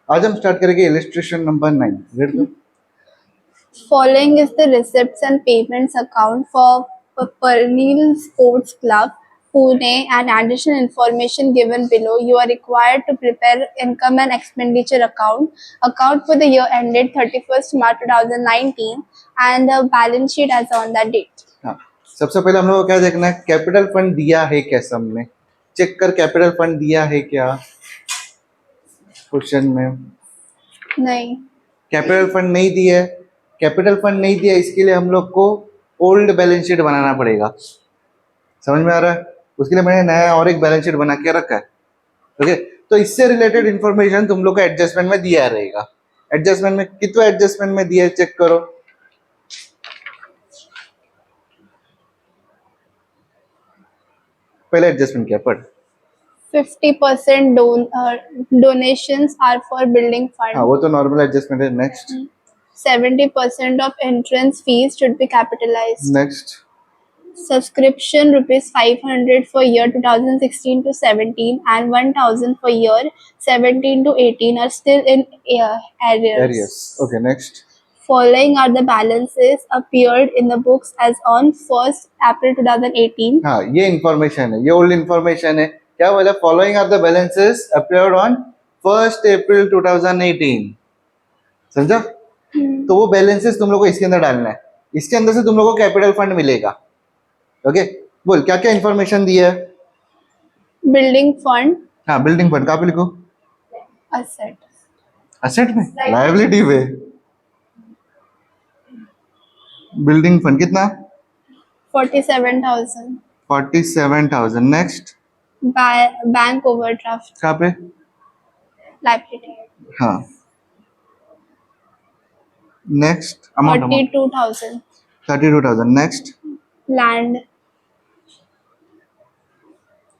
आज हम स्टार्ट करेंगे इलिस्ट्रेशन नंबर 9। रेड दो। Following is the receipts and payments account for Perennial Sports Club, Pune, and additional information given below. You are required to prepare income and expenditure account for the year ended 31st March 2019, and the balance sheet as on that date. हाँ, सबसे पहले हम लोग को क्या देखना है, capital fund दिया है क्या सब में। चेक कर कैपिटल फंड दिया है क्या क्वेश्चन में। नहीं, कैपिटल फंड नहीं दिया है। कैपिटल फंड नहीं दिया, इसके लिए हम लोग को ओल्ड बैलेंस शीट बनाना पड़ेगा। समझ में आ रहा है? उसके लिए मैंने नया और एक बैलेंस शीट बना के रखा है। ओके, तो इससे रिलेटेड इंफॉर्मेशन तुम लोग को एडजस्टमेंट में दिया रहेगा। एडजस्टमेंट में कितना एडजस्टमेंट में दिया है चेक करो। पहले एडजस्टमेंट क्या पढ़। 50% donations are for building fund. हाँ, वो तो नॉर्मल एडजस्टमेंट है। Next 70% of entrance fees should be capitalized. Next Subscription rupees 500 for year 2016 to 17 and 1000 for year 17 to 18 are still in arrears. Arrears. Okay next. Following are the balances appeared in the books as on 1st April 2018. हाँ, ये information है, ये old information है। क्या बोला? Following are the balances appeared on 1st April 2018। समझा? तो वो बैलेंसेस तुम लोग को इसके अंदर डालना है। इसके अंदर से तुम लोग को कैपिटल फंड मिलेगा। ओके, बोल क्या क्या इंफॉर्मेशन दी है। Building fund, हाँ, बिल्डिंग फंड कहाँ पे लिखो? asset. असेट में, लायबिलिटी पे। बिल्डिंग फंड कितना? 47,000. 47,000। नेक्स्ट। Bank overdraft, कहाँ पे? liability. हाँ, नेक्स्ट अमाउंट 42,000. 32,000। नेक्स्ट। Land,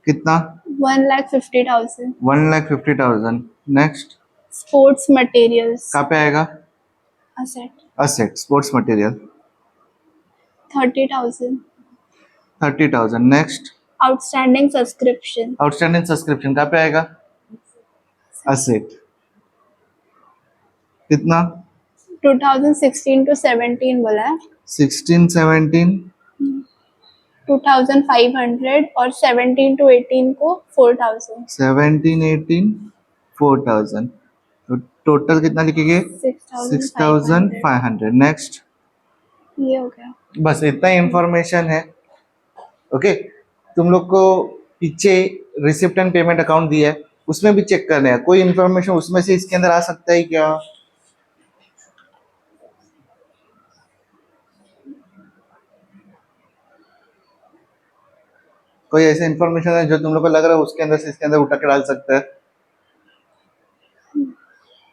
कितना? 1,50,000. 1,50,000। नेक्स्ट। Sports materials, कहाँ पे आएगा? asset. Asset, sports material. 30,000. 30,000। Next. Outstanding subscription, outstanding subscription कहाँ पे आएगा? असेट। कितना? 2016 to 17 बोला है. 16, 17, 2,500 और 17 to 18 को 4,000. 17, 18, 4,000। तो टोटल कितना लिखेंगे? 6,500। नेक्स्ट। ये हो गया. बस इतना इंफॉर्मेशन है। ओके, तुम लोग को पीछे रिसिप्ट एंड पेमेंट अकाउंट दिया है, उसमें भी चेक करना है कोई इंफॉर्मेशन उसमें से इसके अंदर आ सकता है क्या। कोई ऐसा इंफॉर्मेशन है जो तुम लोग को लग रहा है उसके अंदर से इसके अंदर उठा के डाल सकता है?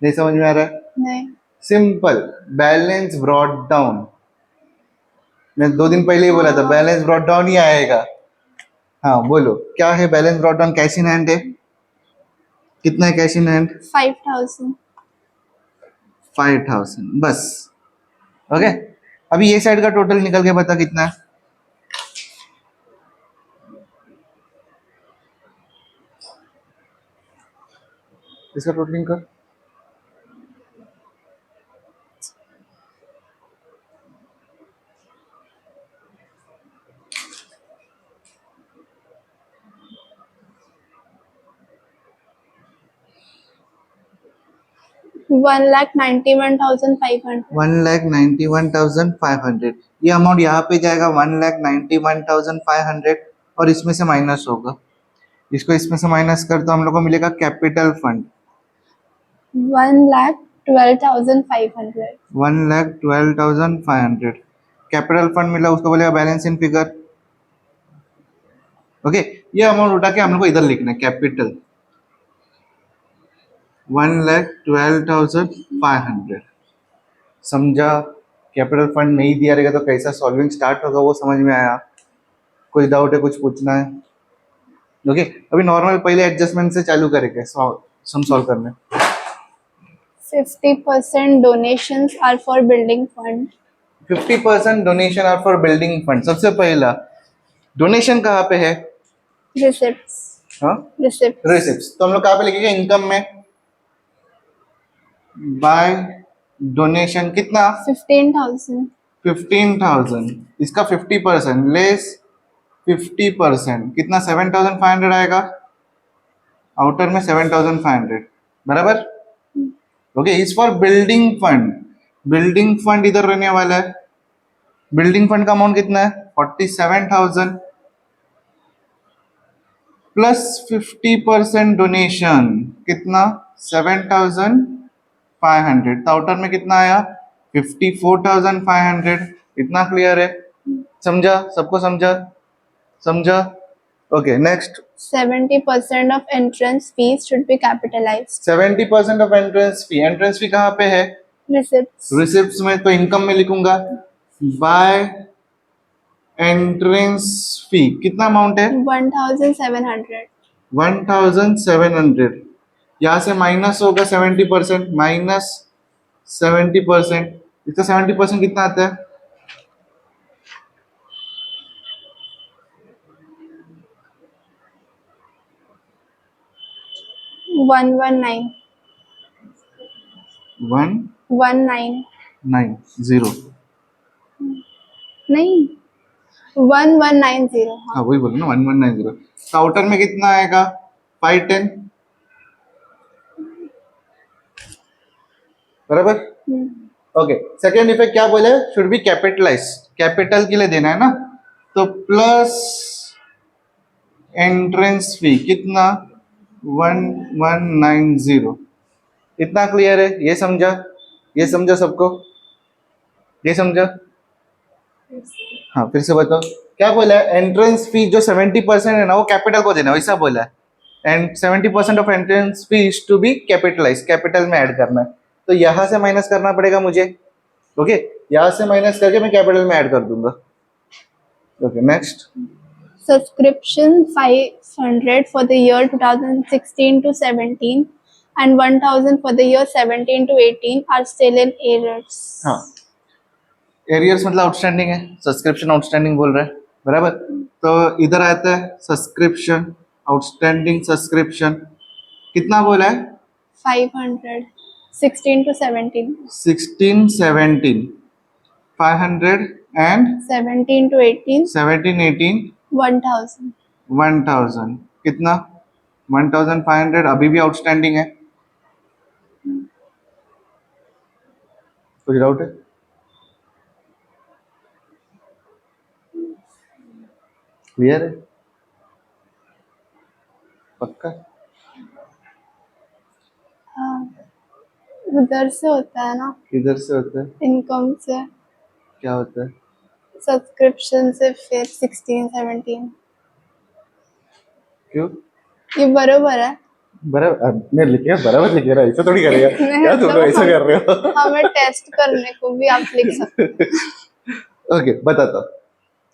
नहीं समझ में आ रहा है? नहीं. Simple, balance brought down. मैं 2 दिन पहले ही बोला था बैलेंस ब्रॉट डाउन ही आएगा। हाँ बोलो क्या है balance brought down? Cash in hand है। कितना है कैश इन हैंड? 5,000. 5,000 बस। ओके, अभी ये साइड का टोटल निकल के बता कितना है। इसका टोटलिंग कर। वन लाख 91,500. 1,91,500। ये अमाउंट यहाँ पे जाएगा 1,91,500 और इसमें से माइनस होगा। इसको इसमें से माइनस कर तो हम लोग को मिलेगा कैपिटल फंड 1,12,500. 1,12,500। कैपिटल फंड मिला, उसको बोलेगा बैलेंस इन फिगर। ओके, ये अमाउंट उठा के हम लोग को इधर लिखना है कैपिटल 1,12,500। समझा? कैपिटल फंड नहीं दिया रहेगा तो कैसा सॉल्विंग स्टार्ट होगा वो समझ में आया? कोई डाउट है, कुछ पूछना है? ओके, अभी नॉर्मल पहले एडजस्टमेंट से चालू करेंगे सम सॉल्व करने। 50% donations are for building fund. 50% donation are for building fund. सबसे पहला डोनेशन कहाँ पे है? Receipts. हाँ, Receipts. रिसिप्ट्स। तो हम लोग कहाँ पे लिखेंगे? इनकम में। बाय डोनेशन कितना 15,000. 15,000, इसका 50% लेस 50% कितना 7,500 आएगा, आउटर में 7,500 बराबर. Okay, is for building fund. Building fund इधर रहने वाला है. बिल्डिंग फंड का अमाउंट कितना है 47,000 प्लस 50% डोनेशन कितना 7,500. तो आउटर में कितना आया 54,500. इतना क्लियर है? समझा? सबको समझा? समझा? Okay next. 70% of entrance fees should be capitalized. 70% of entrance fee. Entrance fee कहाँ पे है? Receipts. रिसिप्ट्स में. तो इनकम में लिखूंगा बाय एंट्रेंस फी. कितना अमाउंट है 1,700. 1,700. यहाँ से माइनस होगा 70%, माइनस 70%. इसका 70% कितना आता है 119. 19. 1,990. नहीं 1190. हाँ. हाँ वही बोलो ना 1,190. तो आउटर में कितना आएगा 510 बराबर. हम्म. ओके, सेकेंड इफेक्ट क्या बोले शुड बी कैपिटलाइज. कैपिटल के लिए देना है ना. तो प्लस एंट्रेंस फी कितना 1,190. इतना क्लियर है? ये समझा? ये समझा सबको? ये समझा? हाँ फिर से बताओ क्या बोला है. एंट्रेंस फी जो 70% है ना वो कैपिटल को देना है, वैसा बोला है. And 70% of entrance fee is to be capitalise. Capital में ऐड करना है. तो यहाँ से माइनस करना पड़ेगा मुझे. ओके, यहाँ से माइनस करके मैं कैपिटल में ऐड कर दूंगा. Okay next. Subscription 500 for the year 2016 to 17 and 1,000 for the year 17 to 18 are still in errors. हाँ, एरियर्स मतलब आउटस्टैंडिंग है. सब्सक्रिप्शन आउटस्टैंडिंग बोल रहा है बराबर. तो इधर आता है सब्सक्रिप्शन आउटस्टैंडिंग. सब्सक्रिप्शन कितना बोला है 500. 16 to 17. 16, 17, 500 and 17 to 18. 17, 18, 1,000. 1,000. कितना 1,500 अभी भी आउटस्टैंडिंग है. कुछ डाउट है? क्लियर है? पक्का? हाँ. उधर से होता है ना, किधर से होता है? इनकम से. क्या होता है? सब्सक्रिप्शन से फिर 16 17. क्यों ये बरोबर है. बराबर? मैं लिखे बराबर लिखे रहा, ऐसा थोड़ी करेगा. क्या तुम लोग ऐसा कर रहे हो? हमें टेस्ट करने को भी आप लिख सकते हैं. ओके बताता हूँ.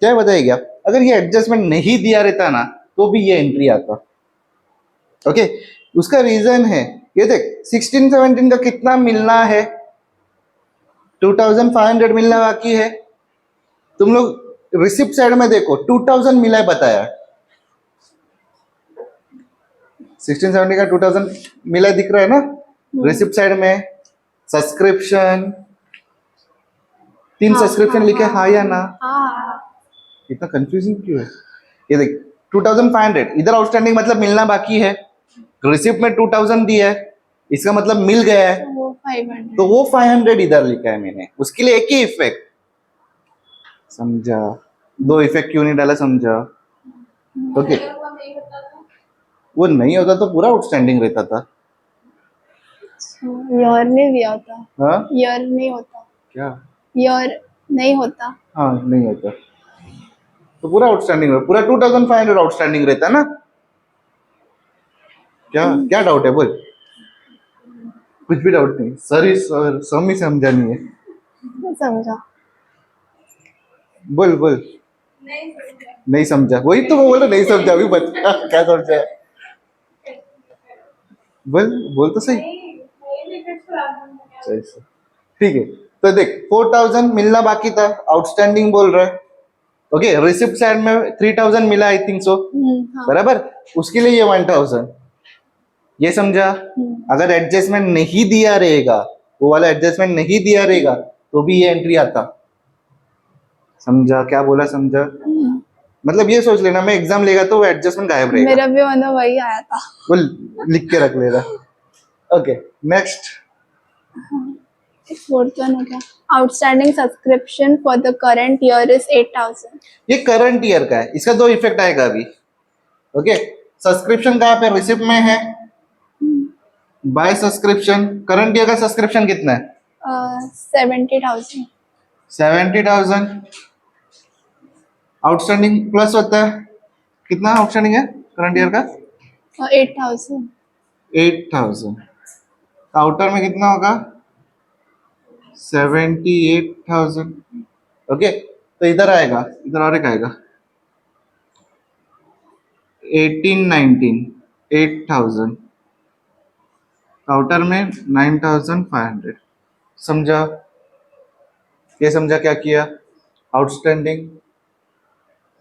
क्या बताइएगा. अगर ये एडजस्टमेंट नहीं दिया रहता ना तो भी ये एंट्री आता. ओके, उसका रीजन है ये देख 16 17 का कितना मिलना है 2,500 मिलना बाकी है. तुम लोग रिसिप्ट साइड में देखो 2,000 मिला है बताया. 16 17 का 2,000 मिला दिख रहा है ना रिसिप्ट साइड में. सब्सक्रिप्शन 3 हाँ, सब्सक्रिप्शन लिखे हाँ या ना. हाँ. इतना कंफ्यूजिंग क्यों है? ये देख 2,500 इधर आउटस्टैंडिंग मतलब मिलना बाकी है. रिसिप्ट में 2,000 दिया है, इसका मतलब मिल गया है. वो 500. तो वो 500 इधर लिखा है मैंने. उसके लिए एक ही इफेक्ट. समझा? दो इफेक्ट क्यों नहीं डाला? समझा? ओके, वो नहीं होता तो पूरा आउटस्टैंडिंग रहता था. ईयर में भी होता. हाँ ईयर नहीं होता. क्या? ईयर नहीं होता. हाँ नहीं होता तो पूरा आउटस्टैंडिंग रहता. पूरा 2,500 आउटस्टैंडिंग रहता ना. क्या क्या डाउट है? बोल. कुछ भी डाउट नहीं. सर समी समझानी है. समझा. बोल बोल. नहीं समझा. वही तो वो बोला नहीं समझा. अभी बता क्या समझा. बोल बोल तो सही. ठीक है. तो देख 4,000 मिलना बाकी था, आउटस्टैंडिंग बोल रहा है. ओके, रिसिप्ट साइड में 3,000 मिला आई थिंक सो हाँ. बराबर. उसके लिए ये 1,000 ये समझा? अगर एडजस्टमेंट नहीं दिया रहेगा, वो वाला एडजस्टमेंट नहीं दिया रहेगा, तो भी ये एंट्री आता। समझा क्या बोला? समझा? मतलब ये सोच लेना, मैं एग्जाम लेगा तो वो एडजस्टमेंट गायब रहेगा। मेरा भी मतलब वही आया था। वो लिख के रख लेना। Okay, next. फोर्थ वन हो गया। Outstanding subscription for the current year is 8,000। ये करंट ईयर का है, इसका 2 इफेक्ट आएगा अभी। ओके, सब्सक्रिप्शन कहाँ पे? रिसिप्ट में है, बाय सब्सक्रिप्शन। करंट ईयर का सब्सक्रिप्शन कितना है? 70,000। 70,000। आउटस्टैंडिंग प्लस होता है, कितना आउटस्टैंडिंग है करंट ईयर का? 8,000। 8,000। आउटर में कितना होगा? 78,000। ओके, तो इधर आएगा, इधर और एक आएगा 1819, 8,000। आउटर में 9,500। समझा? ये समझा क्या किया? आउटस्टैंडिंग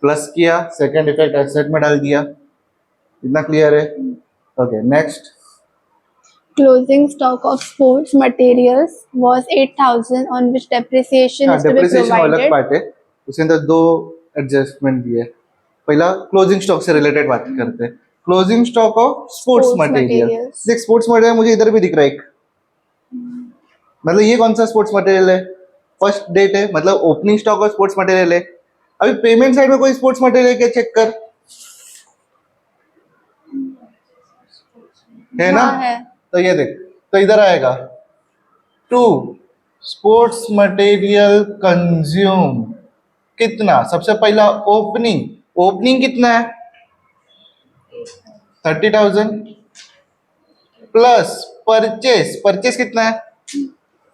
प्लस किया, सेकंड इफेक्ट एसेट में डाल दिया। इतना क्लियर है? Okay, next. Closing stock of sports materials was 8,000 on which depreciation हाँ, is to be डेप्रिसिएशन अलग provided. पार्ट है, उसके अंदर 2 एडजस्टमेंट दिए। पहला क्लोजिंग स्टॉक से रिलेटेड बात करते हैं। Closing stock of sports Sports material. materials. देख, स्पोर्ट्स मटेरियल मुझे इधर भी दिख रहा है एक। मतलब ये कौन सा स्पोर्ट्स मटेरियल है? फर्स्ट डेट है, मतलब opening stock of sports material है। अभी पेमेंट साइड में कोई स्पोर्ट्स मटेरियल क्या चेक कर, है ना? हाँ है। तो ये देख, तो इधर आएगा 2 स्पोर्ट्स मटेरियल कंज्यूम। कितना? सबसे पहला ओपनिंग, ओपनिंग कितना है? 30,000 प्लस परचेस, परचेस कितना है?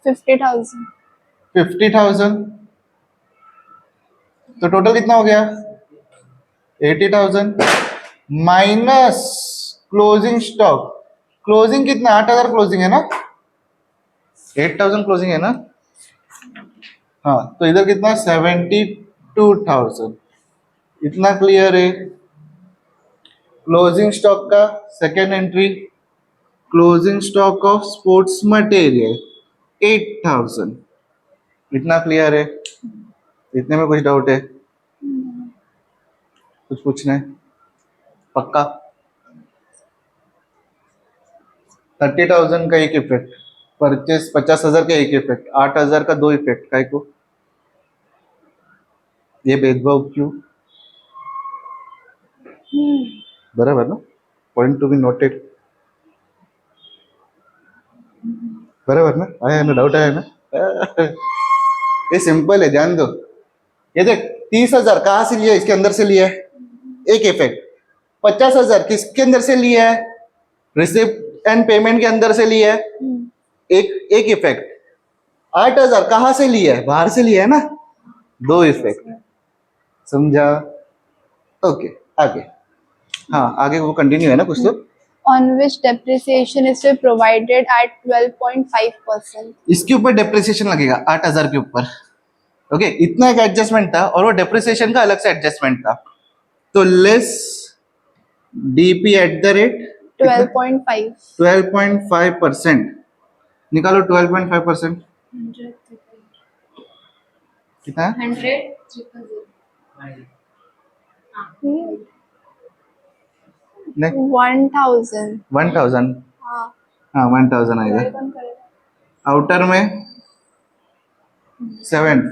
50,000। 50,000। तो टोटल कितना हो गया? 80,000 माइनस क्लोजिंग स्टॉक। क्लोजिंग कितना? 8,000 क्लोजिंग है ना? 8,000 क्लोजिंग है ना? हाँ, तो इधर कितना? 72,000। इतना क्लियर है? क्लोजिंग स्टॉक का second entry, closing stock of sports material 8,000। इतना क्लियर है? इतने में कुछ डाउट है? कुछ पूछना है? पक्का? 30,000 का एक इफेक्ट, परचेस 50,000 का एक इफेक्ट, 8,000 का 2 इफेक्ट। काय को ये भेदभाव क्यों? बराबर ना? Point to be noted. बराबर ना? आया ना? डाउट आया ना? ये सिंपल है, ध्यान दो। ये देख, 30,000 कहाँ से लिया? इसके अंदर से लिया है, एक इफेक्ट। 50,000 किसके अंदर से लिया है? रिसिप्ट एंड पेमेंट के अंदर से लिया है, एक इफेक्ट। 8,000 कहाँ से लिया है? बाहर से लिया है ना? 2 इफेक्ट। समझा? ओके, आगे। हाँ, आगे वो कंटिन्यू है ना कुछ तो। On which depreciation is to be provided at 12.5%. इसके ऊपर डेप्रिसिएशन लगेगा 8,000 के ऊपर। ओके, इतना एक एडजस्टमेंट था और वो डेप्रिसिएशन का अलग से एडजस्टमेंट था। तो less DP at the rate 12.5. 12.5%। निकालो 12.5%। कितना है? 1,000. 1,000। हाँ। हाँ, 1,000 आएगा। कौन करेगा? आउटर में 7।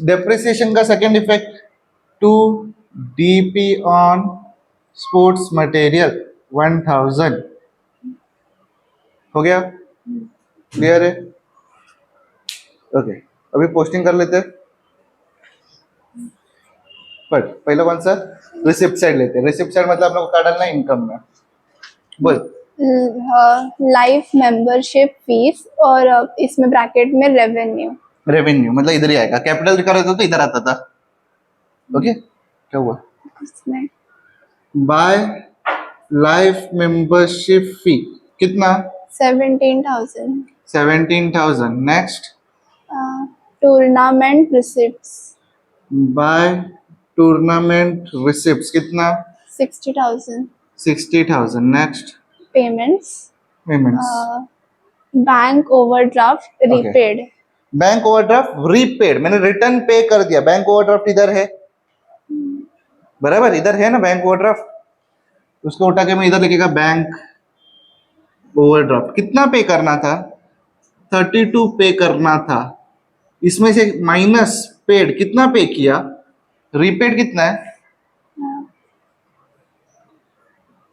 डेप्रिसिएशन का second effect 2 DP on sports material 1,000। हो गया? क्लियर है? ओके, अभी पोस्टिंग कर लेते हैं। बट पहला कौन सा? रिसिप्ट साइड लेते हैं। रिसिप्ट साइड मतलब आप लोग को क्या डालना है? इनकम में। बोल। लाइफ मेंबरशिप फीस और इसमें ब्रैकेट में रेवेन्यू। रेवेन्यू मतलब इधर ही आएगा। कैपिटल लिखा रहता तो इधर आता था। ओके, क्या हुआ? इसमें बाय लाइफ मेंबरशिप फी कितना? 17,000. 17,000। Next. Tournament receipts by tournament receipts कितना? 60,000. 60,000। Next. payments, payments bank overdraft repaid. Bank overdraft repaid, मैंने रिटर्न पे कर दिया। बैंक ओवरड्राफ्ट इधर है, बराबर, इधर है ना बैंक ओवरड्राफ्ट। उसको उठा के मैं इधर लिखेगा बैंक ओवरड्राफ्ट। कितना पे करना था? 32 पे करना था। इसमें से माइनस पेड, कितना पे किया? रीपेड कितना है?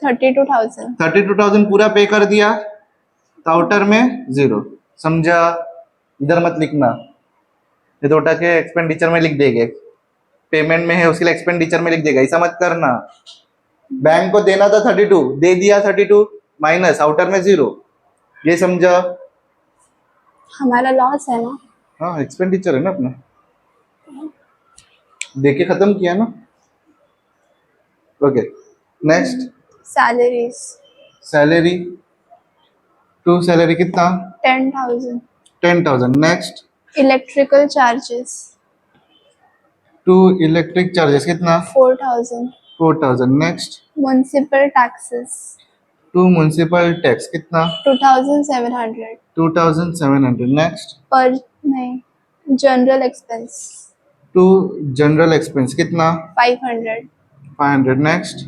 32,000. 32,000 पूरा पे कर दिया, तो आउटर में 0। समझा? इधर मत लिखना, ये तो उठा के एक्सपेंडिचर में लिख देंगे। पेमेंट में है उसके लिए एक्सपेंडिचर में लिख देगा, ऐसा मत करना। बैंक को देना था 32, दे दिया 32, माइनस आउटर में 0। ये समझा? हमारा लॉस है ना. हाँ, एक्सपेंडिचर है ना अपना, देके खत्म किया ना। Okay, next Salaries salary. To salary कितना? 10,000. 10,000। Next Electrical charges to electric charges कितना? 4,000. 4,000। Next Municipal taxes to municipal tax कितना? 2,700. 2,700। नेक्स्ट पर नहीं, general expense to general expense कितना? 500. 500। Next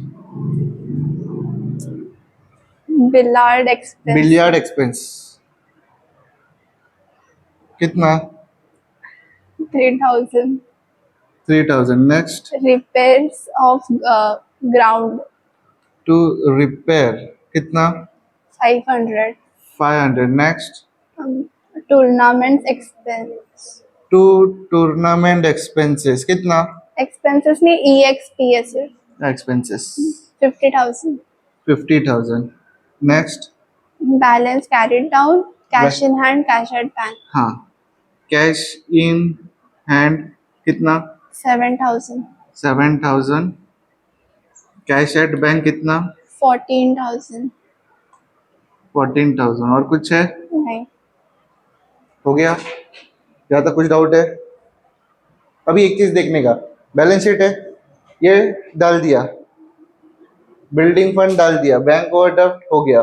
Billiard expense billiard expense कितना? 3,000. 3,000। Next Repairs of ground to repair कितना? 500. 500। Next Tournament expense to tournament expenses कितना? expenses नहीं, EXPS expenses 50,000. 50,000। Next Balance carried down, cash in hand, cash at bank हाँ, cash in hand कितना? 7,000. 7,000। Cash at bank कितना? 14,000. 14,000। और कुछ है? नहीं. हो गया? या तो कुछ डाउट है? अभी एक चीज देखने का, बैलेंस शीट है, ये डाल दिया, बिल्डिंग फंड डाल दिया, बैंक ओवरड्राफ्ट हो गया,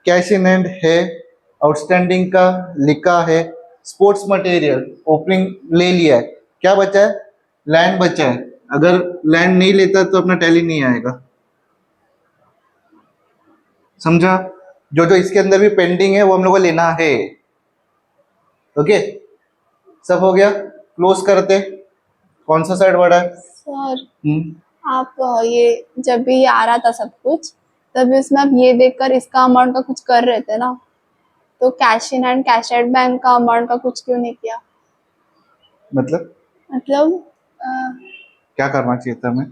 कैश इन हैंड है, आउटस्टैंडिंग का लिखा है, स्पोर्ट्स मटेरियल ओपनिंग ले लिया है, क्या बचा है? लैंड बचा है। अगर लैंड नहीं लेता तो अपना टैली नहीं आएगा। समझा? जो जो इसके अंदर भी पेंडिंग है वो हम लोग को लेना है। ओके, सब हो गया, क्लोज करते। कौन सा साइड बड़ा है? सर आप ये जब भी ये आ रहा था सब कुछ, तभी उसमें आप ये देखकर इसका अमाउंट का कुछ कर रहे थे ना, तो cash in hand cash at bank का अमाउंट का कुछ क्यों नहीं किया? मतलब क्या करना चाहिए था हमें?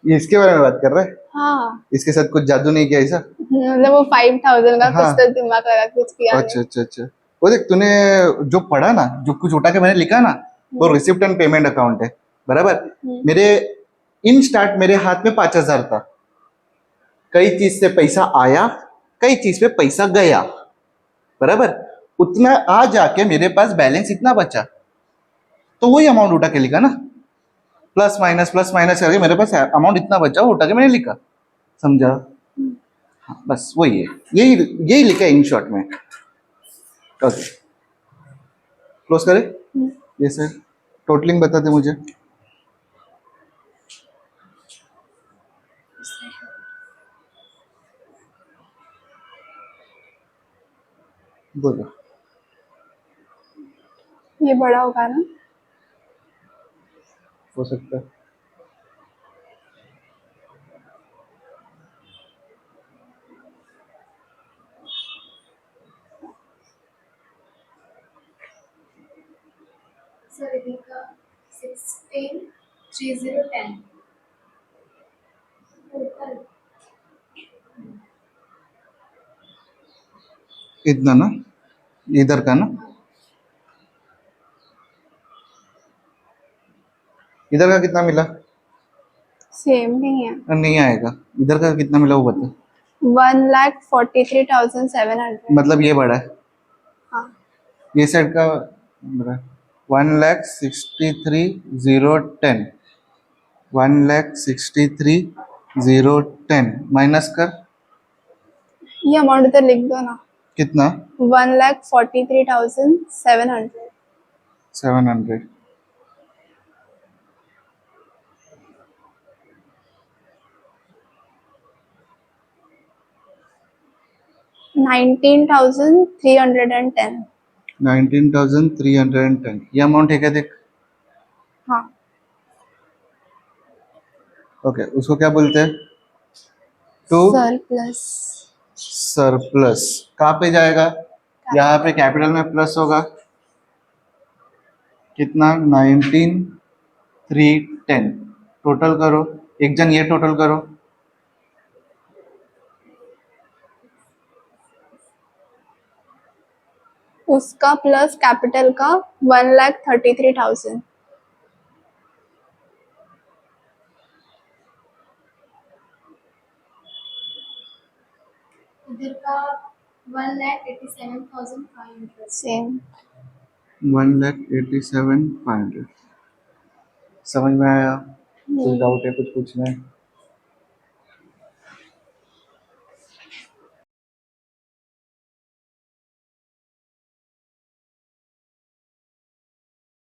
ये इसके बारे में बात कर रहे हैं? हाँ, इसके साथ कुछ जादू नहीं किया ऐसा? मतलब वो 5,000 का हाँ। कुछ तो दिमाग लगा कुछ किया अच्छा अच्छा अच्छा, वो देख, तूने जो पढ़ा ना, जो कुछ उठा के मैंने लिखा ना, वो रिसिप्ट एंड पेमेंट अकाउंट है, बराबर। मेरे इन स्टार्ट मेरे हाथ में 5,000 था, कई चीज से पैसा आया, कई चीज पे पैसा गया, बराबर। उतना आ जाके मेरे पास बैलेंस इतना बचा, तो वही अमाउंट उठा के लिखा ना, प्लस माइनस करके मेरे पास अमाउंट इतना बचा, वो उठा के मैंने लिखा। समझा? हाँ, बस वही है, यही यही लिखा है इन शॉर्ट में। ओके, क्लोज करें। ये सर टोटलिंग बता दे मुझे। बोलो। ये बड़ा होगा ना? हो सकता है। Sir, Rebecca, 16,3010. Total. इतना ना, इधर का ना, इधर का कितना मिला? सेम नहीं है. नहीं आएगा। इधर का कितना मिला वो बता। 1,43,700. मतलब ये बड़ा है, हाँ, ये साइड का बड़ा है। 1,63,010, 1,63,010 010 माइनस कर ये अमाउंट तो लिख दो ना, कितना 1,43,700. 700 19,310. 19,310 ये अमाउंट है क्या देख हाँ, ओके उसको क्या बोलते हैं टू सरप्लस. सरप्लस कहाँ पे जाएगा यहाँ पे कैपिटल में प्लस होगा कितना 19,310 टोटल करो एक जन ये टोटल करो उसका प्लस कैपिटल का 1,33,000. इधर का 1,87,500. सेम. 1,87,500 समझ में आया कुछ डाउट है कुछ पूछना है